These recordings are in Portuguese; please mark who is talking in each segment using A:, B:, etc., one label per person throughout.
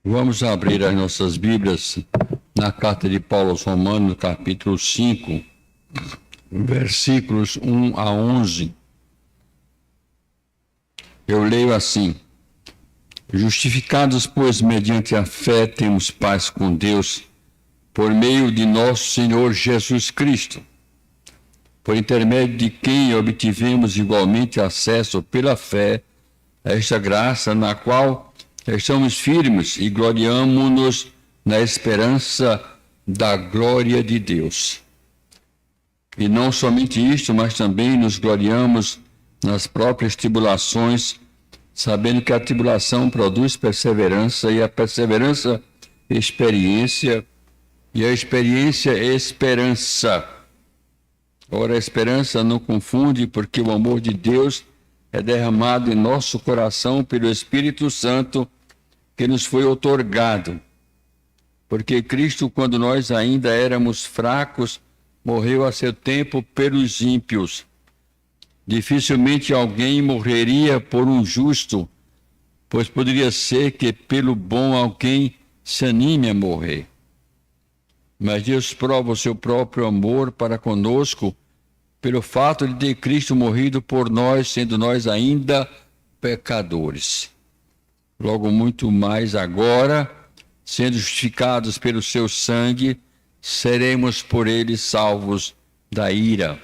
A: Vamos abrir as nossas Bíblias na carta de Paulo aos Romanos, capítulo 5, versículos 1 a 11. Eu leio assim: Justificados, pois, mediante a fé, temos paz com Deus, por meio de nosso Senhor Jesus Cristo, por intermédio de quem obtivemos igualmente acesso pela fé a esta graça na qual estamos firmes e gloriamo-nos na esperança da glória de Deus. E não somente isto, mas também nos gloriamos nas próprias tribulações, sabendo que a tribulação produz perseverança, e a perseverança, experiência, e a experiência, esperança. Ora, a esperança não confunde, porque o amor de Deus é derramado em nosso coração pelo Espírito Santo que nos foi outorgado. Porque Cristo, quando nós ainda éramos fracos, morreu a seu tempo pelos ímpios. Dificilmente alguém morreria por um justo, pois poderia ser que pelo bom alguém se anime a morrer. Mas Deus prova o seu próprio amor para conosco pelo fato de ter Cristo morrido por nós, sendo nós ainda pecadores. Logo muito mais agora, sendo justificados pelo seu sangue, seremos por ele salvos da ira.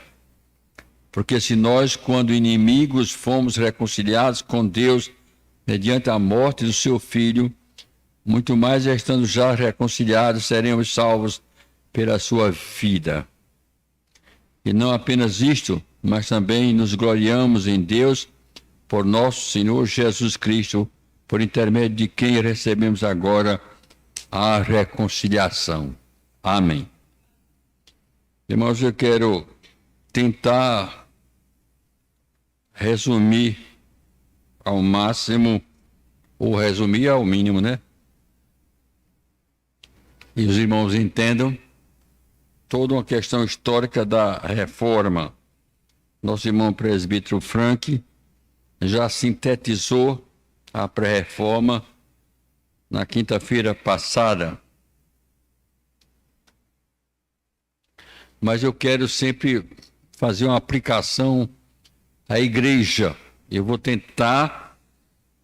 A: Porque se nós, quando inimigos, fomos reconciliados com Deus mediante a morte do seu Filho, muito mais estando já reconciliados, seremos salvos pela sua vida. E não apenas isto, mas também nos gloriamos em Deus por nosso Senhor Jesus Cristo, por intermédio de quem recebemos agora a reconciliação. Amém. Irmãos, eu quero tentar resumir ao máximo, ou resumir ao mínimo, né? E os irmãos entendam toda uma questão histórica da reforma. Nosso irmão presbítero Frank já sintetizou a pré-reforma na quinta-feira passada. Mas eu quero sempre fazer uma aplicação à igreja. Eu vou tentar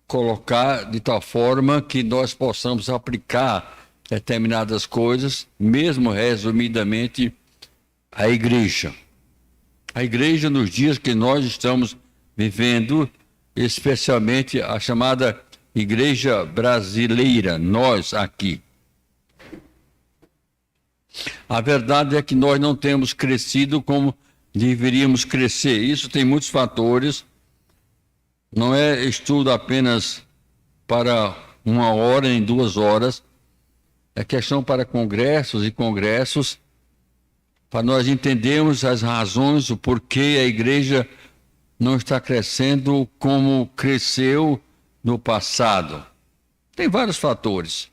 A: colocar de tal forma que nós possamos aplicar determinadas coisas, mesmo resumidamente, à igreja. A igreja nos dias que nós estamos vivendo, especialmente a chamada igreja brasileira, nós aqui. A verdade é que nós não temos crescido como deveríamos crescer. Isso tem muitos fatores. Não é estudo apenas para 1 hora, nem 2 horas. É questão para congressos e congressos, para nós entendermos as razões, o porquê a igreja não está crescendo como cresceu no passado. Tem vários fatores.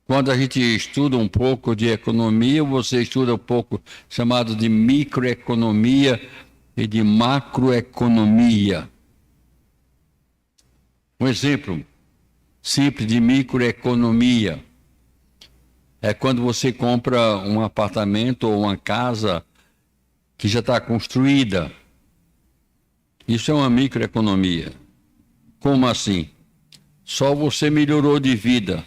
A: Quando a gente estuda um pouco de economia, você estuda um pouco chamado de microeconomia e de macroeconomia. Um exemplo simples de microeconomia é quando você compra um apartamento ou uma casa que já está construída. Isso é uma microeconomia. Como assim? Só você melhorou de vida,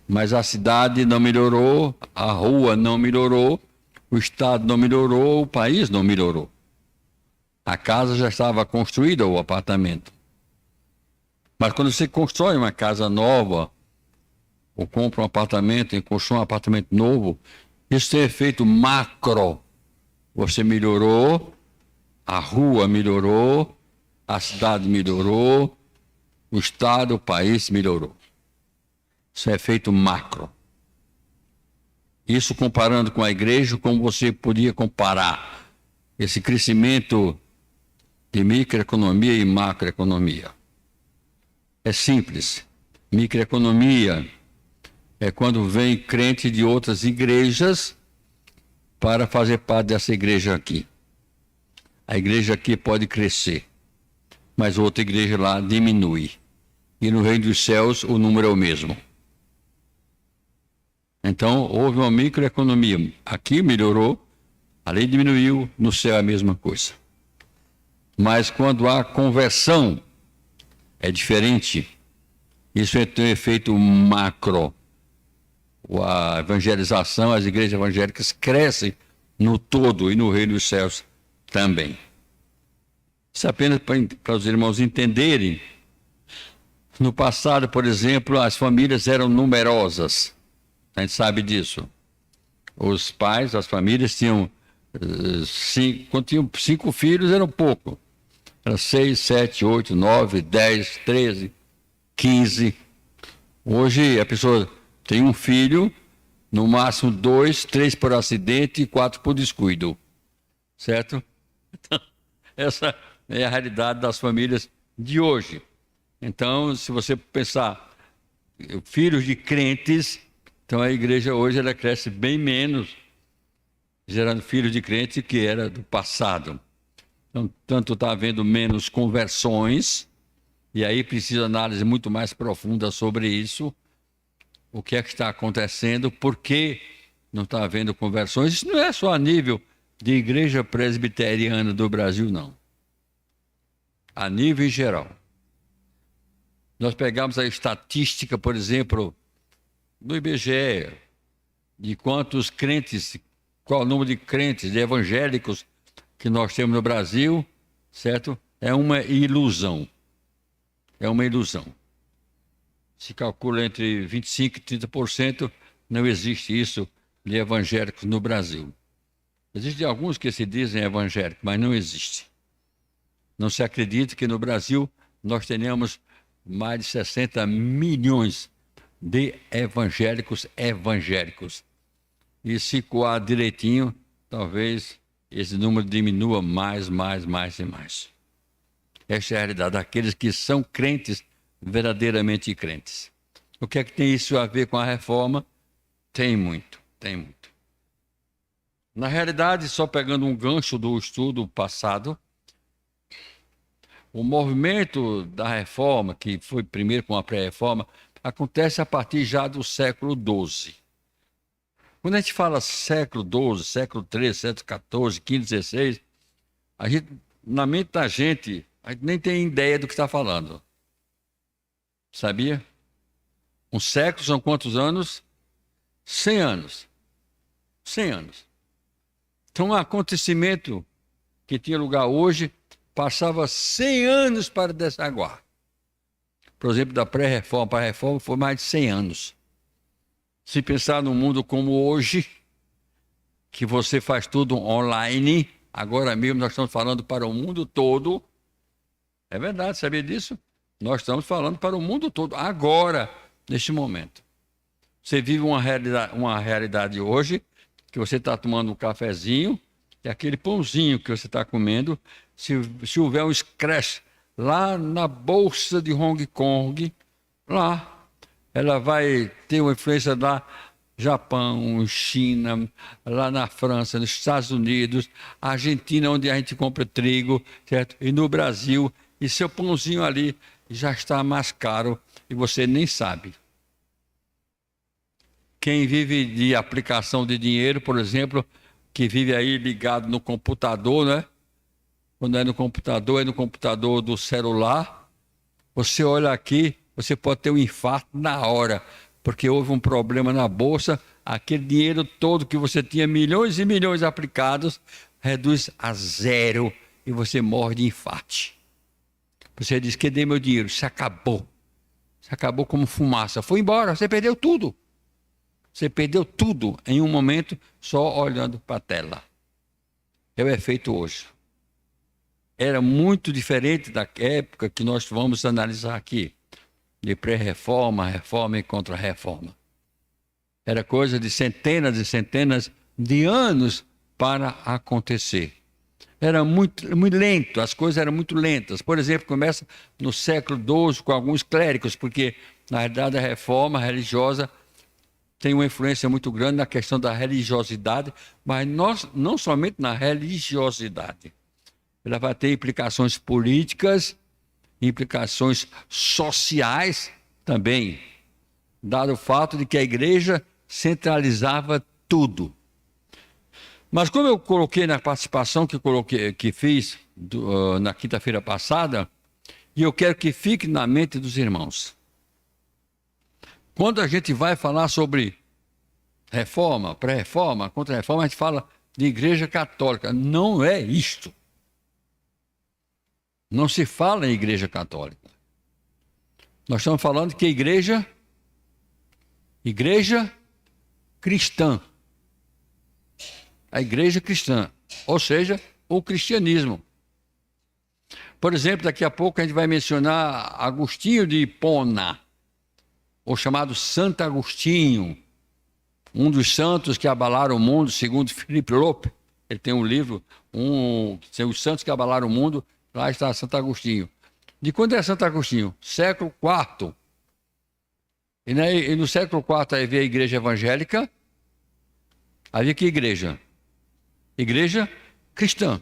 A: mas a cidade não melhorou, a rua não melhorou, o estado não melhorou, o país não melhorou. A casa já estava construída, o apartamento. Mas quando você constrói uma casa nova, ou compra um apartamento e constrói um apartamento novo, isso tem efeito macro. Você melhorou, a rua melhorou, a cidade melhorou, o estado, o país melhorou. Isso é efeito macro. Isso comparando com a igreja, como você podia comparar esse crescimento de microeconomia e macroeconomia? É simples. Microeconomia é quando vem crente de outras igrejas para fazer parte dessa igreja aqui. A igreja aqui pode crescer, mas outra igreja lá diminui. e no reino dos céus o número é o mesmo. Então, houve uma microeconomia. Aqui melhorou, ali diminuiu, no céu é a mesma coisa. Mas quando há conversão, é diferente. Isso tem um efeito macro. A evangelização, as igrejas evangélicas crescem no todo e no reino dos céus também. Isso é apenas para os irmãos entenderem. No passado, por exemplo, as famílias eram numerosas. A gente sabe disso. Os pais, as famílias tinham quando tinham 5 filhos, eram pouco. Era 6, 7, 8, 9, 10, 13, 15. Hoje a pessoa tem um filho, no máximo 2, 3 por acidente e 4 por descuido. Certo? Então, essa é a realidade das famílias de hoje. Então, se você pensar, filhos de crentes, então a igreja hoje ela cresce bem menos, gerando filhos de crentes que era do passado. Então, tanto está havendo menos conversões, e aí precisa análise muito mais profunda sobre isso. O que é que está acontecendo? Por que não está havendo conversões? Isso não é só a nível de igreja presbiteriana do Brasil, não. A nível em geral. Nós pegamos a estatística, por exemplo, do IBGE, de quantos crentes, qual o número de crentes, de evangélicos que nós temos no Brasil, certo? É uma ilusão. É uma ilusão. Se calcula entre 25% e 30%, não existe isso de evangélicos no Brasil. Existem alguns que se dizem evangélicos, mas não existe. Não se acredita que no Brasil nós tenhamos mais de 60 milhões de evangélicos. E se coar direitinho, talvez esse número diminua mais e mais. Esta é a realidade daqueles que são crentes, verdadeiramente crentes. O que é que tem isso a ver com a reforma? Tem muito. Na realidade, só pegando um gancho do estudo passado, o movimento da reforma, que foi primeiro com a pré-reforma, acontece a partir já do século XII. Quando a gente fala século XII, século XIII, século XIV, XV, XVI, na mente da gente, a gente nem tem ideia do que está falando. Sabia? Um século são quantos anos? 100 anos. 100 anos. Então, um acontecimento que tinha lugar hoje passava 100 anos para desaguar. Por exemplo, da pré-reforma para a reforma foi mais de 100 anos. Se pensar num mundo como hoje, que você faz tudo online, agora mesmo nós estamos falando para o mundo todo. É verdade, sabia disso? Nós estamos falando para o mundo todo, agora, neste momento. Você vive uma realidade hoje, que você está tomando um cafezinho, e aquele pãozinho que você está comendo, se houver um crash lá na Bolsa de Hong Kong, lá, ela vai ter uma influência lá, Japão, China, lá na França, nos Estados Unidos, Argentina, onde a gente compra trigo, certo? E no Brasil, e seu pãozinho ali já está mais caro e você nem sabe. Quem vive de aplicação de dinheiro, por exemplo, que vive aí ligado no computador, né? Quando é no computador do celular, você olha aqui, você pode ter um infarto na hora, porque houve um problema na bolsa, aquele dinheiro todo que você tinha milhões e milhões aplicados, reduz a zero e você morre de infarto. Você diz, cadê meu dinheiro? Se acabou. Se acabou como fumaça. Foi embora, você perdeu tudo. Você perdeu tudo em um momento só olhando para a tela. É o efeito hoje. Era muito diferente da época que nós vamos analisar aqui. De pré-reforma, reforma e contra-reforma. Era coisa de centenas e centenas de anos para acontecer. Era muito lento, as coisas eram muito lentas. Por exemplo, começa no século XII com alguns clérigos, porque, na verdade, a reforma religiosa tem uma influência muito grande na questão da religiosidade, mas não somente na religiosidade. Ela vai ter implicações políticas implicações sociais também, dado o fato de que a igreja centralizava tudo. Mas como eu coloquei na participação que fiz na quinta-feira passada, e eu quero que fique na mente dos irmãos. Quando a gente vai falar sobre reforma, pré-reforma, contra-reforma, a gente fala de igreja católica. Não é isto. Não se fala em igreja católica. Nós estamos falando que igreja cristã. A igreja cristã, ou seja, o cristianismo. Por exemplo, daqui a pouco a gente vai mencionar Agostinho de Hipona, ou chamado Santo Agostinho, um dos santos que abalaram o mundo, segundo Felipe Lope. Ele tem um livro, Os Santos que Abalaram o Mundo, lá está Santo Agostinho. De quando é Santo Agostinho? Século IV. E no século IV havia a igreja evangélica. Havia que igreja? Igreja cristã.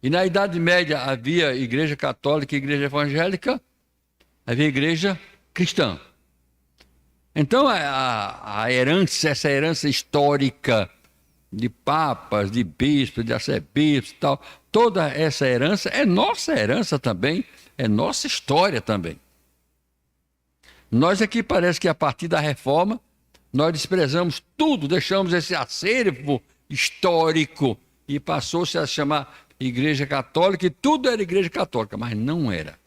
A: E na Idade Média havia igreja católica e igreja evangélica. Havia igreja cristã. Então essa herança histórica de papas, de bispos, de arcebispos e tal, toda essa herança é nossa herança também, é nossa história também. Nós aqui parece que a partir da reforma, nós desprezamos tudo, deixamos esse acervo histórico e passou-se a chamar Igreja Católica, e tudo era Igreja Católica, mas não era.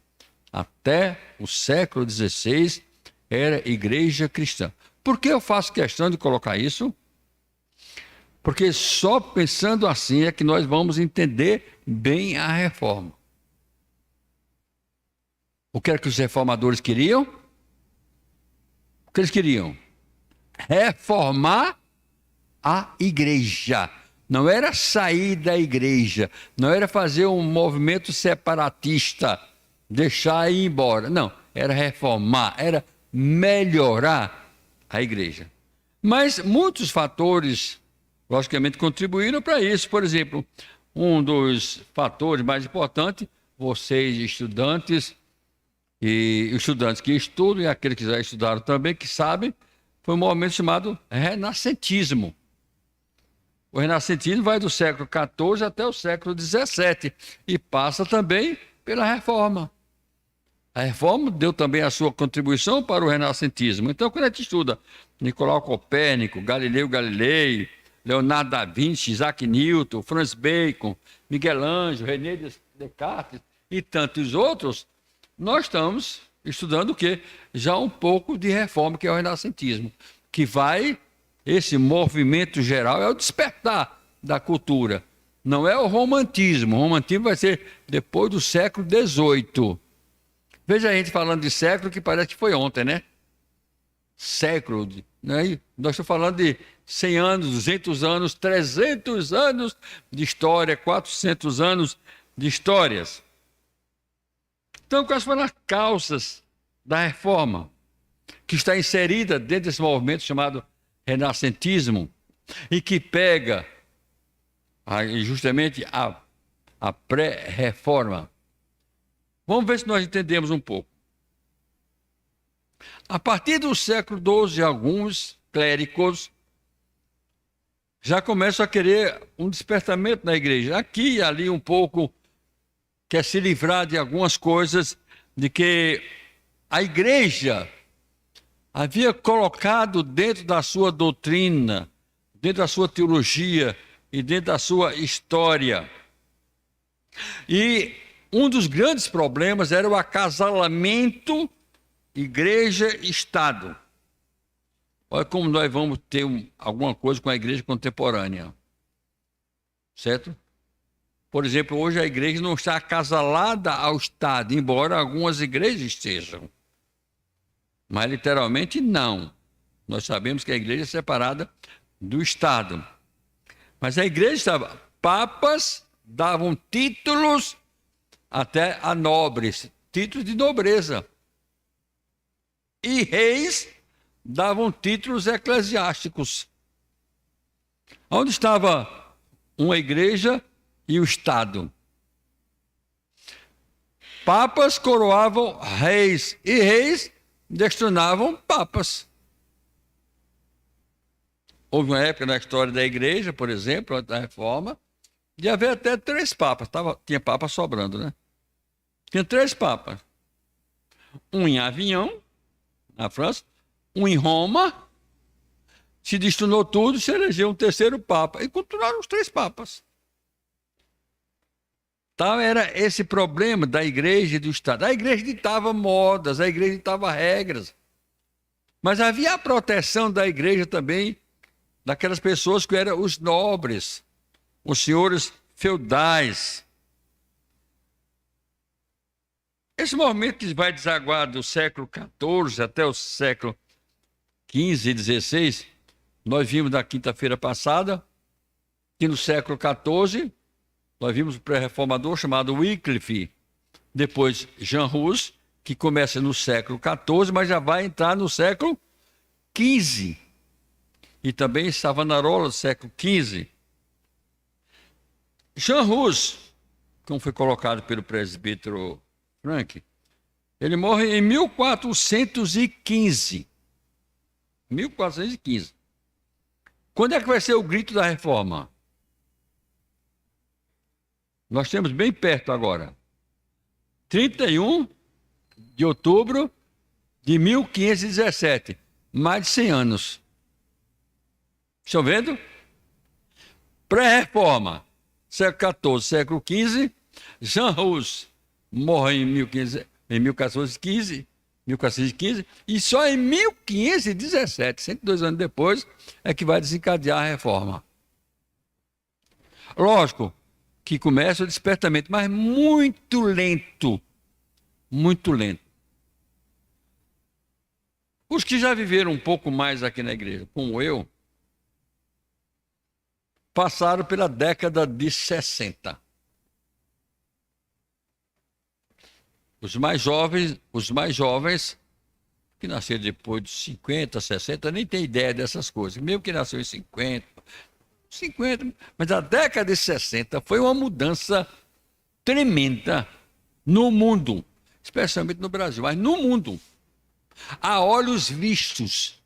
A: Até o século XVI era Igreja Cristã. Por que eu faço questão de colocar isso? Porque só pensando assim é que nós vamos entender bem a reforma. O que era que os reformadores queriam? O que eles queriam? Reformar a igreja. Não era sair da igreja, não era fazer um movimento separatista, deixar e ir embora. Não, era reformar, era melhorar a igreja. Mas muitos fatores, logicamente, contribuíram para isso. Por exemplo, um dos fatores mais importantes, vocês estudantes, e os estudantes que estudam e aqueles que já estudaram também, que sabem, foi um movimento chamado renascentismo. O renascentismo vai do século XIV até o século XVII e passa também pela reforma. A reforma deu também a sua contribuição para o renascentismo. Então, quando a gente estuda Nicolau Copérnico, Galileu Galilei, Leonardo da Vinci, Isaac Newton, Francis Bacon, Miguel Ângelo, René Descartes e tantos outros, nós estamos estudando o quê? Já um pouco de reforma, que é o renascentismo, que vai, esse movimento geral é o despertar da cultura, não é o romantismo. O romantismo vai ser depois do século XVIII. Veja a gente falando de século que parece que foi ontem, né? Século, né? Nós estamos falando de 100 anos, 200 anos, 300 anos de história, 400 anos de histórias. Então, quais foram as causas da reforma que está inserida dentro desse movimento chamado renascentismo e que pega justamente a pré-reforma? Vamos ver se nós entendemos um pouco. A partir do século XII, alguns clérigos já começam a querer um despertamento na igreja. Aqui e ali um pouco quer se livrar de algumas coisas de que a igreja havia colocado dentro da sua doutrina, dentro da sua teologia e dentro da sua história. E um dos grandes problemas era o acasalamento igreja-estado. Olha como nós vamos ter alguma coisa com a igreja contemporânea. Certo? Por exemplo, hoje a igreja não está acasalada ao Estado, embora algumas igrejas estejam. Mas literalmente não. Nós sabemos que a igreja é separada do Estado. Mas a igreja estava... Papas davam títulos até a nobres, títulos de nobreza. E reis davam títulos eclesiásticos. Onde estava uma igreja e o Estado? Papas coroavam reis e reis destronavam papas. Houve uma época na história da igreja, por exemplo, antes da reforma, de haver até 3 papas. Tinha papa sobrando, né? Tinha 3 papas. Um em Avignon, na França, um em Roma, se destronou tudo, se elegeu um 3º papa. E continuaram os 3 papas. Então era esse problema da igreja e do Estado. A igreja ditava modas, a igreja ditava regras. Mas havia a proteção da igreja também daquelas pessoas que eram os nobres, os senhores feudais. Esse movimento que vai desaguar do século XIV até o século XV e XVI, nós vimos na quinta-feira passada que no século XIV nós vimos um pré-reformador chamado Wycliffe, depois Jean Hus, que começa no século XIV, mas já vai entrar no século XV. E também Savonarola, do século XV. Jean Hus, como foi colocado pelo presbítero Frank, ele morre em 1415. 1415. Quando é que vai ser o grito da reforma? Nós temos bem perto agora. 31 de outubro de 1517. Mais de 100 anos. Estão vendo? Pré-reforma. Século XIV, século XV. Jean Hus morre em 1415. E só em 1517, 102 anos depois, é que vai desencadear a reforma. Lógico que começa o despertamento, mas muito lento. Muito lento. Os que já viveram um pouco mais aqui na igreja, como eu, passaram pela década de 60. Os mais jovens, que nasceram depois de 50, 60, nem tem ideia dessas coisas. Mesmo que nasceu em 50, mas a década de 60 foi uma mudança tremenda no mundo, especialmente no Brasil, mas no mundo. A olhos vistos.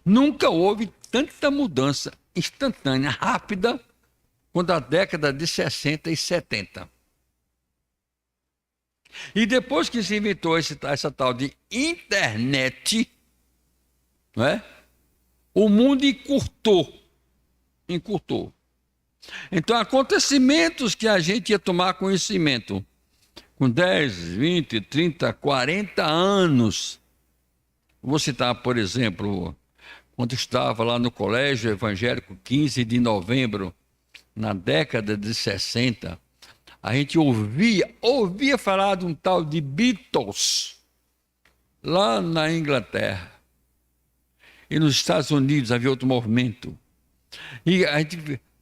A: Nunca houve tanta mudança instantânea, rápida, quanto a década de 60 e 70. E depois que se inventou essa tal de internet, não é? O mundo encurtou. Então, acontecimentos que a gente ia tomar conhecimento com 10, 20, 30, 40 anos. Vou citar, por exemplo, quando estava lá no Colégio Evangélico 15 de novembro, na década de 60, a gente ouvia falar de um tal de Beatles, lá na Inglaterra. E nos Estados Unidos havia outro movimento.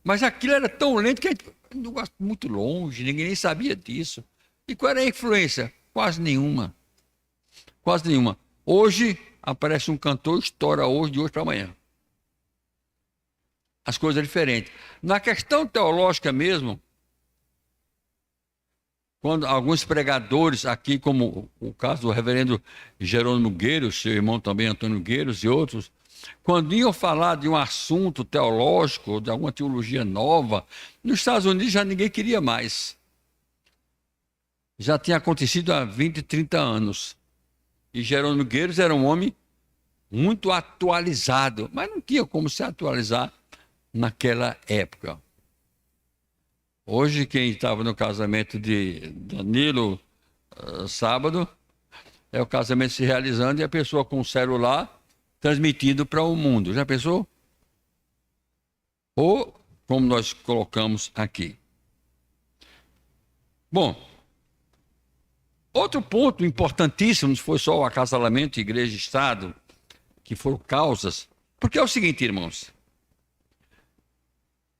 A: Mas aquilo era tão lento que a gente um negócio muito longe, ninguém nem sabia disso. E qual era a influência? Quase nenhuma. Quase nenhuma. Hoje aparece um cantor, estoura hoje, de hoje para amanhã. As coisas diferentes. Na questão teológica mesmo, quando alguns pregadores aqui, como o caso do reverendo Jerônimo Gueiros, seu irmão também Antônio Gueiros e outros, quando iam falar de um assunto teológico, de alguma teologia nova, nos Estados Unidos já ninguém queria mais. Já tinha acontecido há 20, 30 anos. E Jerônimo Gueiros era um homem muito atualizado, mas não tinha como se atualizar naquela época. Hoje, quem estava no casamento de Danilo, sábado, é o casamento se realizando e a pessoa com o celular transmitido para o mundo. Já pensou? Ou, como nós colocamos aqui. Bom, outro ponto importantíssimo, não foi só o acasalamento igreja e Estado, que foram causas, porque é o seguinte, irmãos.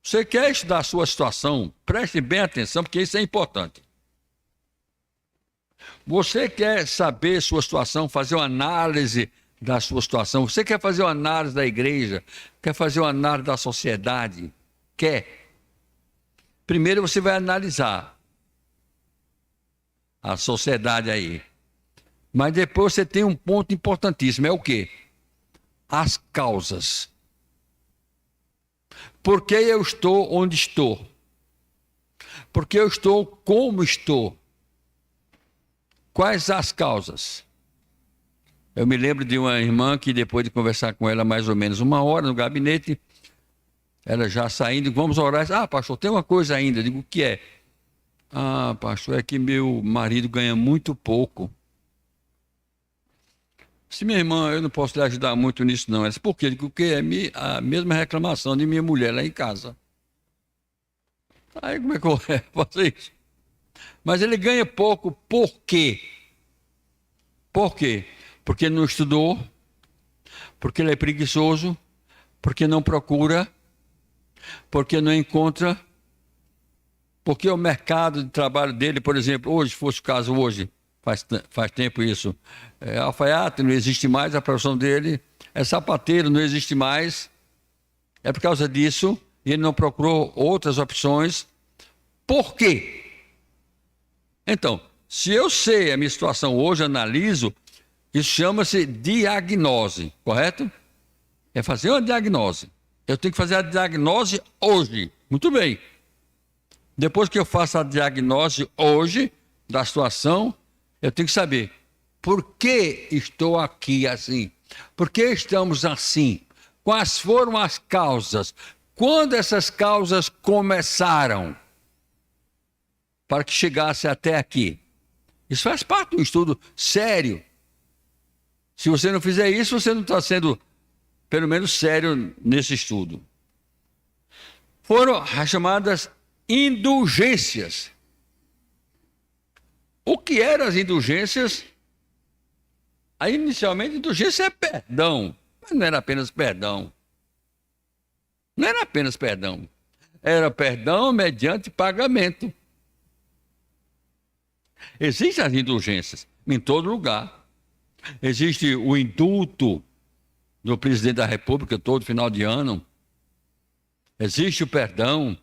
A: Você quer estudar a sua situação, preste bem atenção, porque isso é importante. Você quer saber sua situação, fazer uma análise da sua situação, você quer fazer uma análise da igreja, quer fazer uma análise da sociedade, quer. Primeiro você vai analisar a sociedade aí. Mas depois você tem um ponto importantíssimo, é o quê? As causas. Por que eu estou onde estou? Por que eu estou como estou? Quais as causas? Eu me lembro de uma irmã que depois de conversar com ela mais ou menos 1 hora no gabinete, ela já saindo, vamos orar. Ah, pastor, tem uma coisa ainda. Eu digo, o que é? Ah, pastor, é que meu marido ganha muito pouco. Se minha irmã, eu não posso lhe ajudar muito nisso, não. Ela disse, por quê? Eu digo, porque é a mesma reclamação de minha mulher lá em casa. Aí como é que eu faço isso? Mas ele ganha pouco, por quê? Por quê? Porque não estudou, porque ele é preguiçoso, porque não procura, porque não encontra, porque o mercado de trabalho dele, por exemplo, hoje, fosse o caso hoje, faz tempo isso, alfaiate não existe mais, a profissão dele, é sapateiro, não existe mais, é por causa disso, e ele não procurou outras opções. Por quê? Então, se eu sei a minha situação hoje, analiso, isso chama-se diagnose, correto? É fazer uma diagnose. Eu tenho que fazer a diagnose hoje. Muito bem. Depois que eu faço a diagnose hoje da situação, eu tenho que saber por que estou aqui assim? Por que estamos assim? Quais foram as causas? Quando essas causas começaram para que chegasse até aqui? Isso faz parte de um estudo sério. Se você não fizer isso, você não está sendo, pelo menos, sério nesse estudo. Foram as chamadas indulgências. O que eram as indulgências? Aí, inicialmente, indulgência é perdão, mas não era apenas perdão. Não era apenas perdão. Era perdão mediante pagamento. Existem as indulgências em todo lugar. Existe o indulto do presidente da República todo final de ano. Existe o perdão.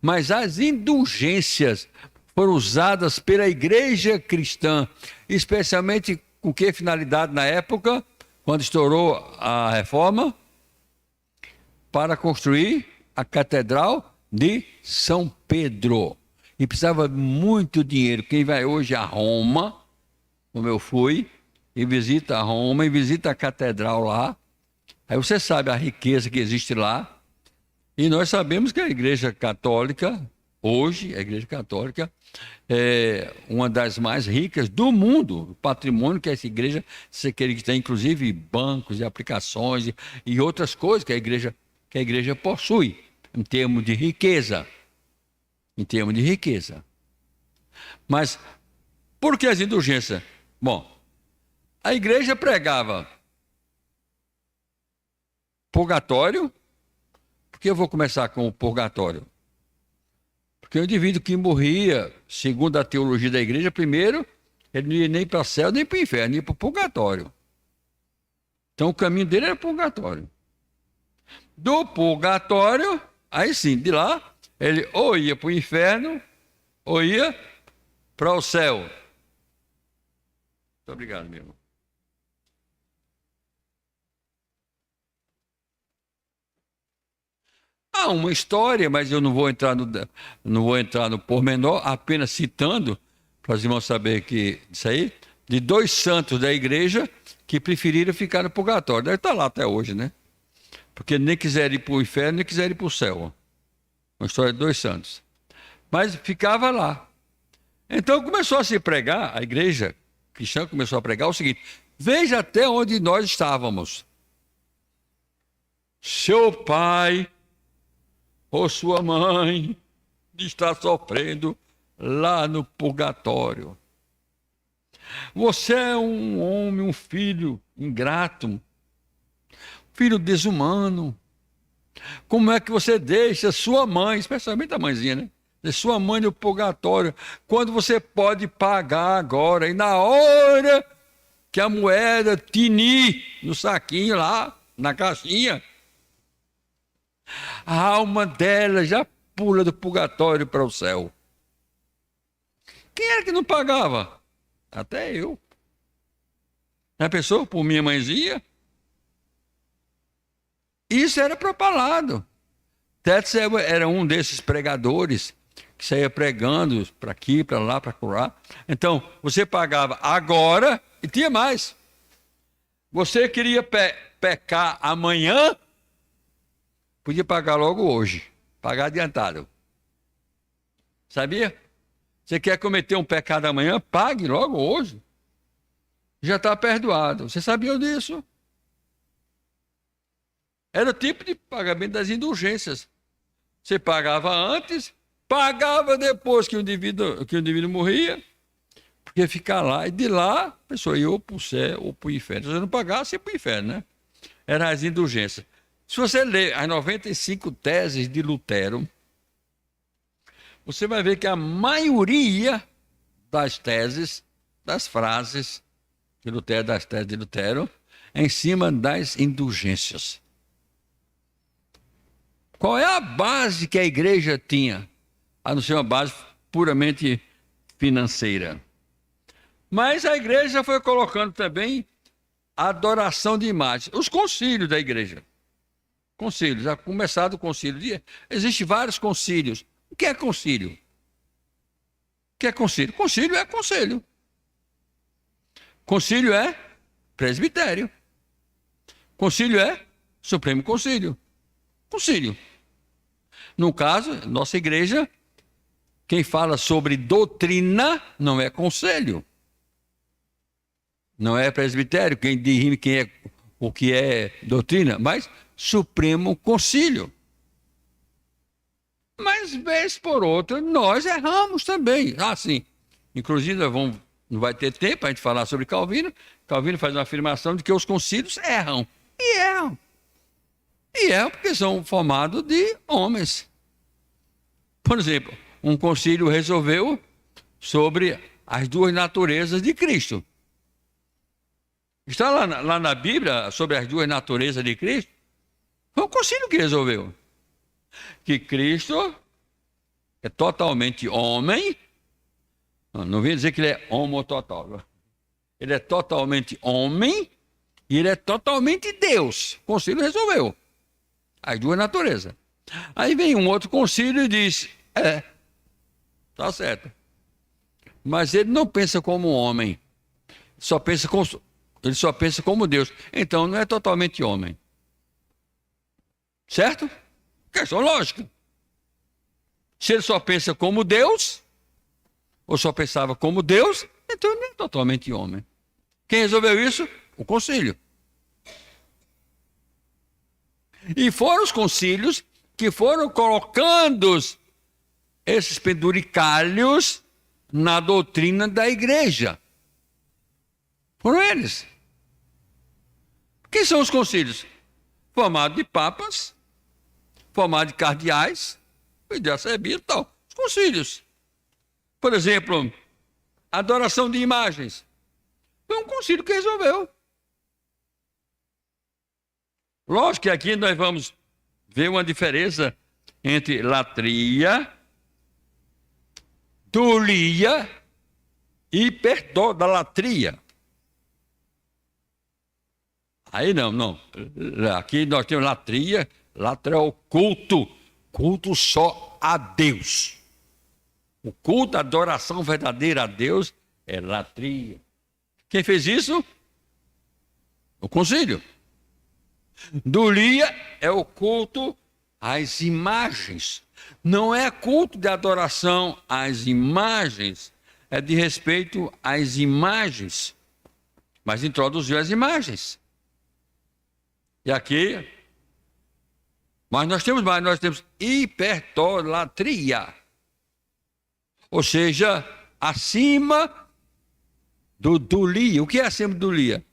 A: Mas as indulgências foram usadas pela igreja cristã, especialmente com que finalidade na época, quando estourou a reforma? Para construir a Catedral de São Pedro. E precisava muito dinheiro. Quem vai hoje a Roma, como eu fui, e visita a Roma, e visita a Catedral lá, aí você sabe a riqueza que existe lá. E nós sabemos que a Igreja Católica, hoje, a Igreja Católica, é uma das mais ricas do mundo. O patrimônio que essa igreja, que tem inclusive bancos e aplicações e outras coisas que a igreja possui, em termos de riqueza. Em termos de riqueza. Mas, por que as indulgências? Bom, a igreja pregava purgatório. Por que eu vou começar com o purgatório? Porque o indivíduo que morria, segundo a teologia da igreja, primeiro, ele não ia nem para o céu, nem para o inferno, ia para o purgatório. Então o caminho dele era purgatório. Do purgatório, aí sim, de lá, ele ou ia para o inferno, ou ia para o céu. Muito obrigado, meu irmão. Há uma história, mas eu não vou entrar no pormenor, apenas citando, para os irmãos saberem que isso aí, de 2 santos da igreja que preferiram ficar no purgatório. Deve estar lá até hoje, né? Porque nem quiseram ir para o inferno, nem quiseram ir para o céu. Uma história de 2 santos. Mas ficava lá. Então começou a se pregar, a igreja cristã começou a pregar o seguinte: veja até onde nós estávamos. Seu pai ou sua mãe está sofrendo lá no purgatório. Você é um homem, um filho ingrato, filho desumano. Como é que você deixa sua mãe, especialmente a mãezinha, né? Sua mãe no purgatório, quando você pode pagar agora, e na hora que a moeda tinir no saquinho lá, na caixinha, a alma dela já pula do purgatório para o céu. quem era que não pagava? Até eu. Já pensou? Por minha mãezinha? Isso era propalado. Tetzel era um desses pregadores que saía pregando para aqui, para lá, para lá. Então, você pagava agora e tinha mais. Você queria pecar amanhã, podia pagar logo hoje, pagar adiantado. Sabia? Você quer cometer um pecado amanhã, pague logo hoje. Já está perdoado. Você sabia disso? Era o tipo de pagamento das indulgências. Você pagava antes, pagava depois que o indivíduo morria, porque ficar lá, e de lá a pessoa ia ou para o céu ou para o inferno. Se você não pagasse, ia para o inferno, né? Eram as indulgências. Se você ler as 95 teses de Lutero, você vai ver que a maioria das teses, das frases de Lutero, das teses de Lutero, é em cima das indulgências. Qual é a base que a igreja tinha? A não ser uma base puramente financeira. Mas a igreja foi colocando também a adoração de imagens. Os concílios da igreja. Concílios, já começado o concílio. Existem vários concílios. O que é concílio? O que é concílio? Concílio é conselho. Concílio é presbitério. Concílio é Supremo Concílio. Concílio. No caso, nossa igreja, quem fala sobre doutrina não é conselho. Não é presbitério, quem dirime o que é doutrina, mas Supremo Concílio. Mas, vez por outra, nós erramos também. Sim. Inclusive, não vai ter tempo para a gente falar sobre Calvino. Calvino faz uma afirmação de que os concílios erram. E erram. E erram porque são formados de homens. Por exemplo, um concílio resolveu sobre as duas naturezas de Cristo. Está lá na Bíblia sobre as duas naturezas de Cristo. Foi um concílio que resolveu. Que Cristo é totalmente homem. Não vem dizer que ele é homototal. Ele é totalmente homem e ele é totalmente Deus. O concílio resolveu. As duas naturezas. Aí vem um outro concílio e diz, tá certo. Mas ele não pensa como homem. Ele só pensa como Deus. Então não é totalmente homem. Certo? Questão lógica. Se ele só pensa como Deus, ou só pensava como Deus, então ele não é totalmente homem. Quem resolveu isso? O concílio. E foram os concílios que foram colocando esses penduricalhos na doutrina da igreja. Foram eles. Quem são os concílios? Formados de papas, formados de cardeais, e de arcebispos e tal. Os concílios. Por exemplo, adoração de imagens. Foi um concílio que resolveu. Lógico que aqui nós vamos ver uma diferença entre latria, dulia e hiperdolatria. Aí não. Aqui nós temos latria é o culto só a Deus. O culto, a adoração verdadeira a Deus é latria. Quem fez isso? O concílio. Dulia é o culto às imagens. Não é culto de adoração às imagens, é de respeito às imagens. Mas introduziu as imagens. E aqui, mas nós temos hipertolatria. Ou seja, acima do dulia. O que é acima do dulia?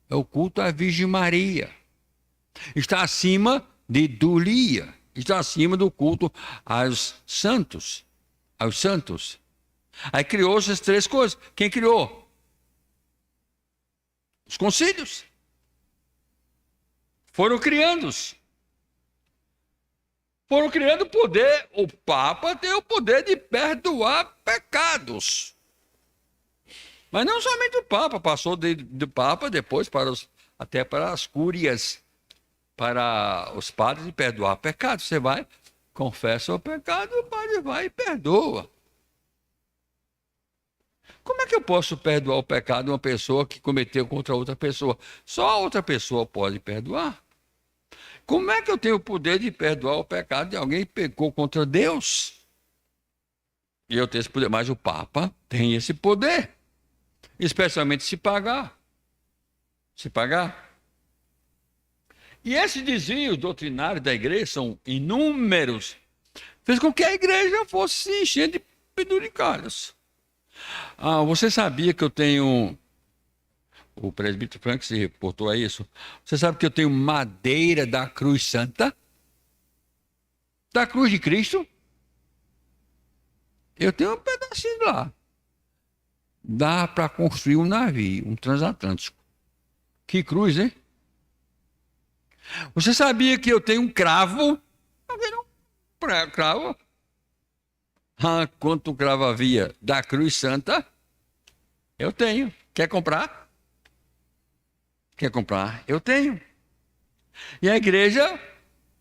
A: É o culto à Virgem Maria. Está acima de dulia. Está acima do culto aos santos. Aos santos. Aí criou essas três coisas. Quem criou? Os concílios. Foram criando-os. Foram criando o poder. O Papa tem o poder de perdoar pecados. Mas não somente o Papa, passou do Papa depois até para as cúrias, para os padres perdoar pecado. Você vai, confessa o pecado, o padre vai e perdoa. Como é que eu posso perdoar o pecado de uma pessoa que cometeu contra outra pessoa? Só a outra pessoa pode perdoar. Como é que eu tenho o poder de perdoar o pecado de alguém que pecou contra Deus? E eu tenho esse poder, mas o Papa tem esse poder, especialmente se pagar. Se pagar. E esses desvios doutrinários da igreja são inúmeros. Fez com que a igreja fosse se encher de penduricalhos. Você sabia que eu tenho... O presbítero Frank se reportou a isso. Você sabe que eu tenho madeira da Cruz Santa? Da Cruz de Cristo? Eu tenho um pedacinho lá. Dá para construir um navio, um transatlântico. Que cruz, hein? Você sabia que eu tenho um cravo? Cravo? Quanto cravo havia da Cruz Santa? Eu tenho. Quer comprar? Quer comprar? Eu tenho. E a igreja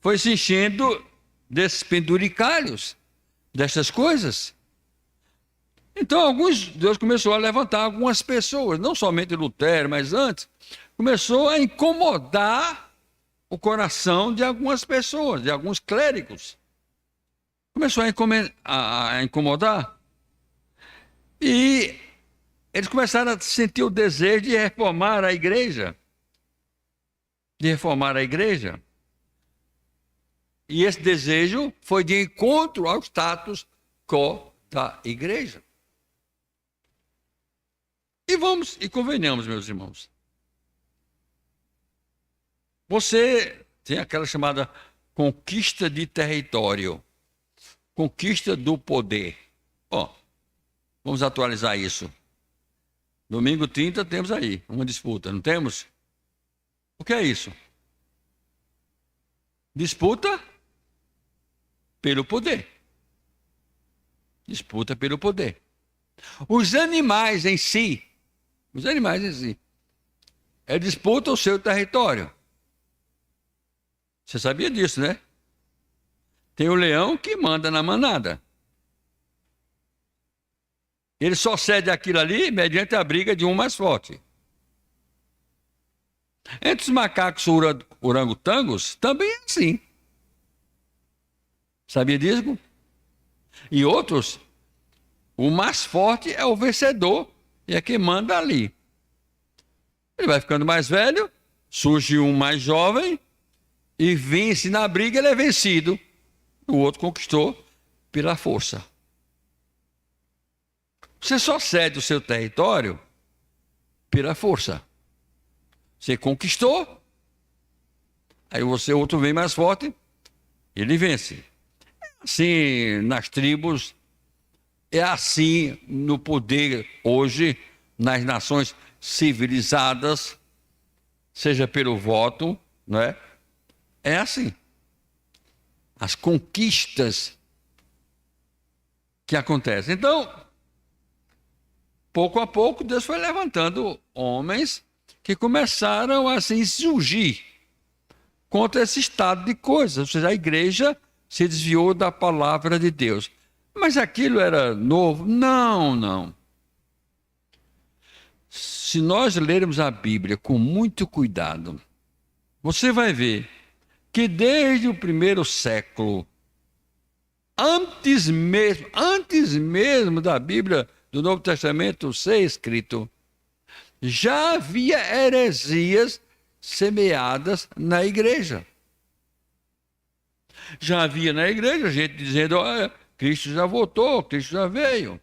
A: foi se enchendo desses penduricalhos, dessas coisas. Então, Deus começou a levantar algumas pessoas, não somente Lutero, mas antes, começou a incomodar o coração de algumas pessoas, de alguns clérigos. Começou a incomodar. E eles começaram a sentir o desejo de reformar a igreja. De reformar a igreja. E esse desejo foi de encontro ao status quo da igreja. E convenhamos, meus irmãos. Você tem aquela chamada conquista de território, conquista do poder. Vamos atualizar isso. Domingo 30 temos aí uma disputa, não temos? O que é isso? Disputa pelo poder. Disputa pelo poder. Os animais em si, disputam o seu território. Você sabia disso, né? Tem o leão que manda na manada. Ele só cede aquilo ali mediante a briga de um mais forte. Entre os macacos orangotangos, também é assim. Sabia disso? E outros, o mais forte é o vencedor e é quem manda ali. Ele vai ficando mais velho, surge um mais jovem e vence na briga, ele é vencido. O outro conquistou pela força. Você só cede o seu território pela força. Você conquistou, aí o outro vem mais forte, ele vence. Assim nas tribos, é assim no poder hoje, nas nações civilizadas, seja pelo voto, não é? É assim. As conquistas que acontecem. Então, pouco a pouco, Deus foi levantando homens que começaram a se insurgir contra esse estado de coisas. Ou seja, a igreja se desviou da palavra de Deus. Mas aquilo era novo? Não. Se nós lermos a Bíblia com muito cuidado, você vai ver que desde o primeiro século, antes mesmo da Bíblia do Novo Testamento ser escrito, já havia heresias semeadas na igreja. Já havia na igreja gente dizendo, olha, Cristo já voltou, Cristo já veio.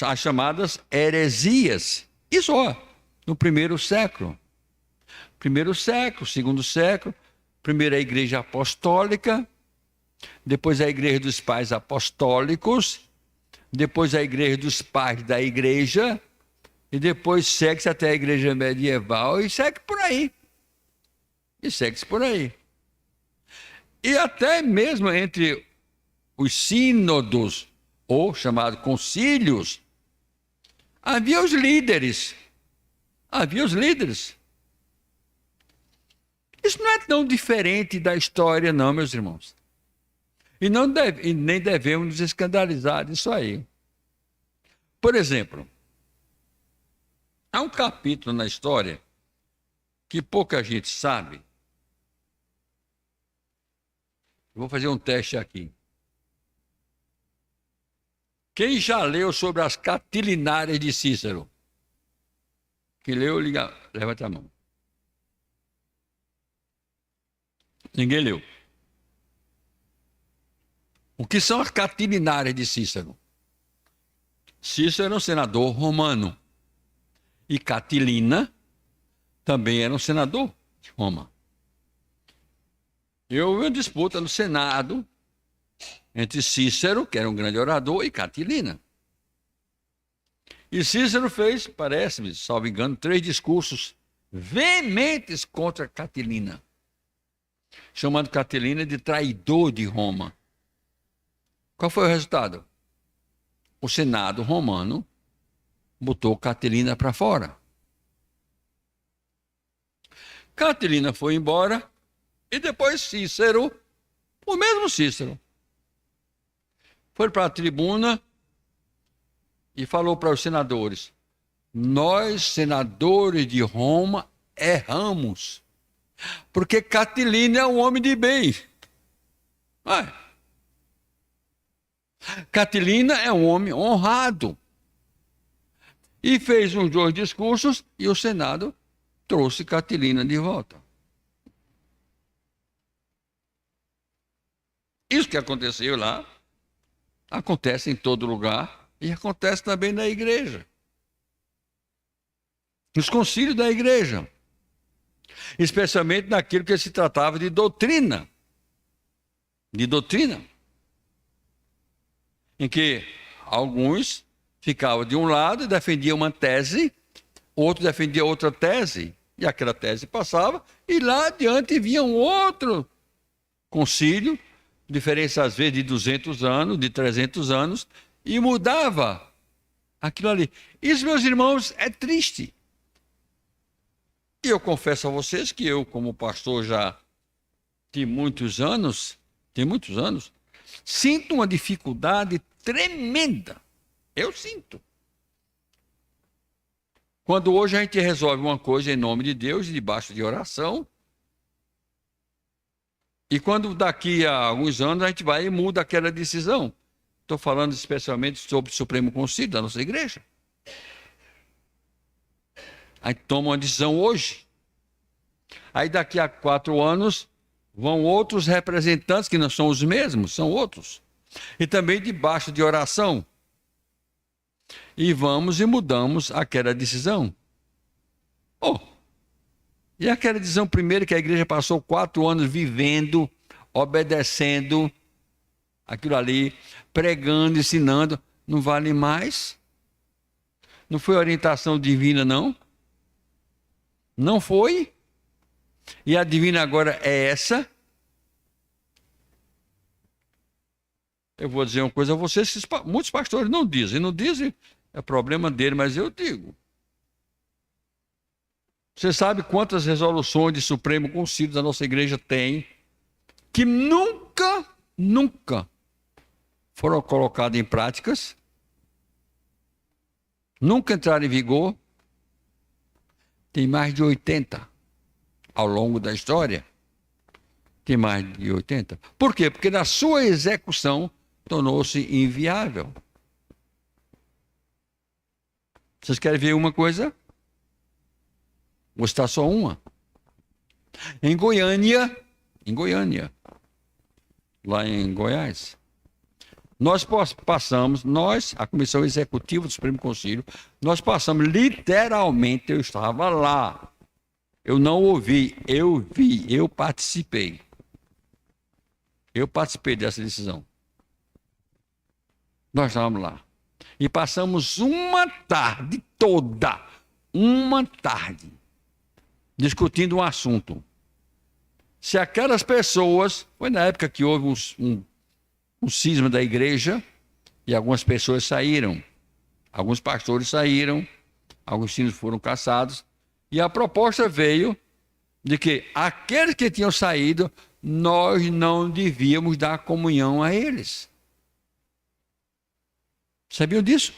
A: As chamadas heresias. Isso, no primeiro século. Primeiro século, segundo século, primeiro a igreja apostólica, depois a igreja dos pais apostólicos, depois a igreja dos pais da igreja, e depois segue-se até a igreja medieval e segue por aí. E até mesmo entre os sínodos, ou chamados concílios, Havia os líderes. Havia os líderes. Isso não é tão diferente da história, não, meus irmãos. E nem devemos nos escandalizar disso aí. Por exemplo, há um capítulo na história que pouca gente sabe. Vou fazer um teste aqui. Quem já leu sobre as Catilinárias de Cícero? Quem leu, levanta a mão. Ninguém leu. O que são as Catilinárias de Cícero? Cícero era um senador romano. E Catilina também era um senador de Roma. E houve uma disputa no Senado entre Cícero, que era um grande orador, e Catilina. E Cícero fez, parece-me, salvo engano, 3 discursos veementes contra Catilina, chamando Catilina de traidor de Roma. Qual foi o resultado? O Senado romano botou Catilina para fora. Catilina foi embora e depois Cícero, o mesmo Cícero, foi para a tribuna e falou para os senadores: nós, senadores de Roma, erramos, porque Catilina é um homem de bem. Catilina é um homem honrado. E fez uns 2 discursos e o Senado trouxe Catilina de volta. Isso que aconteceu lá, acontece em todo lugar e acontece também na igreja. Nos concílios da igreja. Especialmente naquilo que se tratava de doutrina. De doutrina. Em que alguns ficavam de um lado e defendiam uma tese, outro defendia outra tese, e aquela tese passava, e lá adiante vinha um outro concílio, diferença às vezes de 200 anos, de 300 anos, e mudava aquilo ali. Isso, meus irmãos, é triste. E eu confesso a vocês que eu, como pastor já de muitos anos, sinto uma dificuldade tremenda. Eu sinto. Quando hoje a gente resolve uma coisa em nome de Deus, debaixo de oração, e quando daqui a alguns anos a gente vai e muda aquela decisão. Estou falando especialmente sobre o Supremo Concílio da nossa igreja. A gente toma uma decisão hoje. Aí daqui a 4 anos vão outros representantes, que não são os mesmos, são outros. E também debaixo de oração. E vamos e mudamos aquela decisão. E aquela decisão primeiro que a igreja passou 4 anos vivendo, obedecendo aquilo ali, pregando, ensinando, não vale mais? Não foi orientação divina, não? Não foi? E a divina agora é essa? Eu vou dizer uma coisa a vocês, muitos pastores não dizem, é problema dele, mas eu digo. Você sabe quantas resoluções de Supremo Concílio da nossa igreja tem que nunca foram colocadas em práticas? Nunca entraram em vigor? Tem mais de 80 ao longo da história. Tem mais de 80. Por quê? Porque na sua execução tornou-se inviável. Vocês querem ver uma coisa? Vou citar só uma. Em Goiânia, lá em Goiás, nós passamos, a Comissão Executiva do Supremo Concílio, nós passamos literalmente, eu estava lá. Eu não ouvi, eu vi, eu participei. Eu participei dessa decisão. Nós estávamos lá. E passamos uma tarde toda, discutindo um assunto. Se aquelas pessoas, foi na época que houve um cisma da igreja, e algumas pessoas saíram. Alguns pastores saíram, alguns filhos foram caçados, e a proposta veio de que aqueles que tinham saído, nós não devíamos dar comunhão a eles. Sabiam disso?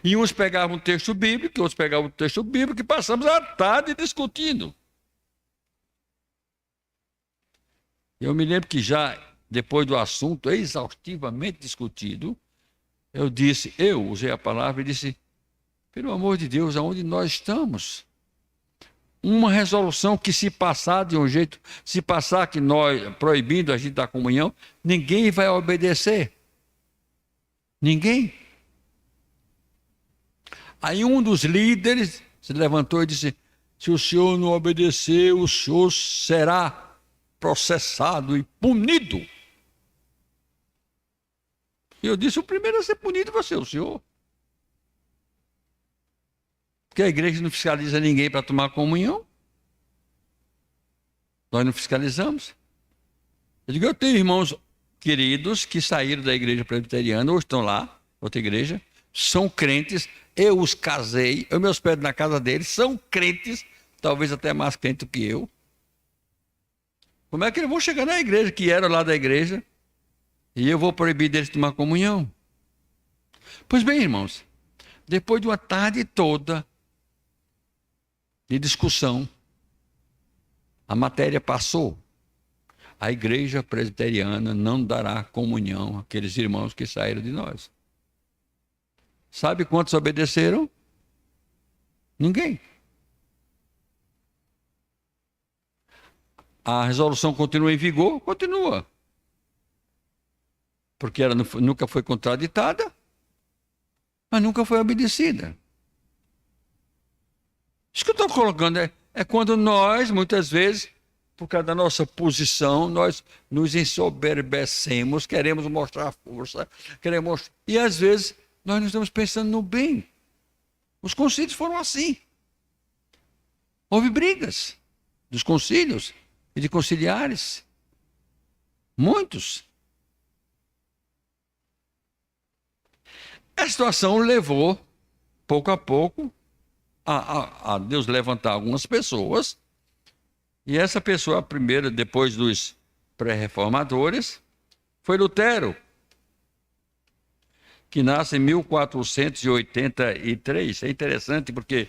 A: E uns pegavam um texto bíblico, outros pegavam um texto bíblico, e passamos a tarde discutindo. Eu me lembro que já, depois do assunto exaustivamente discutido, eu usei a palavra e disse, pelo amor de Deus, aonde nós estamos? Uma resolução que se passar de um jeito, se passar que nós, proibindo a gente da comunhão, ninguém vai obedecer. Ninguém. Aí um dos líderes se levantou e disse, se o senhor não obedecer, o senhor será processado e punido. E eu disse, o primeiro a ser punido vai ser o senhor. Porque a igreja não fiscaliza ninguém para tomar comunhão. Nós não fiscalizamos. Eu digo, eu tenho irmãos queridos que saíram da igreja presbiteriana, ou estão lá, outra igreja, são crentes, eu os casei, eu me hospedo na casa deles, são crentes, talvez até mais crentes do que eu. Como é que eles vão chegar na igreja, que eram lá da igreja, e eu vou proibir deles de tomar comunhão? Pois bem, irmãos, depois de uma tarde toda de discussão, a matéria passou. A igreja presbiteriana não dará comunhão àqueles irmãos que saíram de nós. Sabe quantos obedeceram? Ninguém. A resolução continua em vigor? Continua. Porque ela nunca foi contraditada, mas nunca foi obedecida. Isso que eu estou colocando é quando nós, muitas vezes, por causa da nossa posição, nós nos ensoberbecemos, queremos mostrar força, e às vezes nós não estamos pensando no bem. Os concílios foram assim. Houve brigas dos concílios e de conciliares. Muitos. A situação levou, pouco a pouco, a Deus levantar algumas pessoas, e essa pessoa, a primeira, depois dos pré-reformadores, foi Lutero, que nasce em 1483. É interessante porque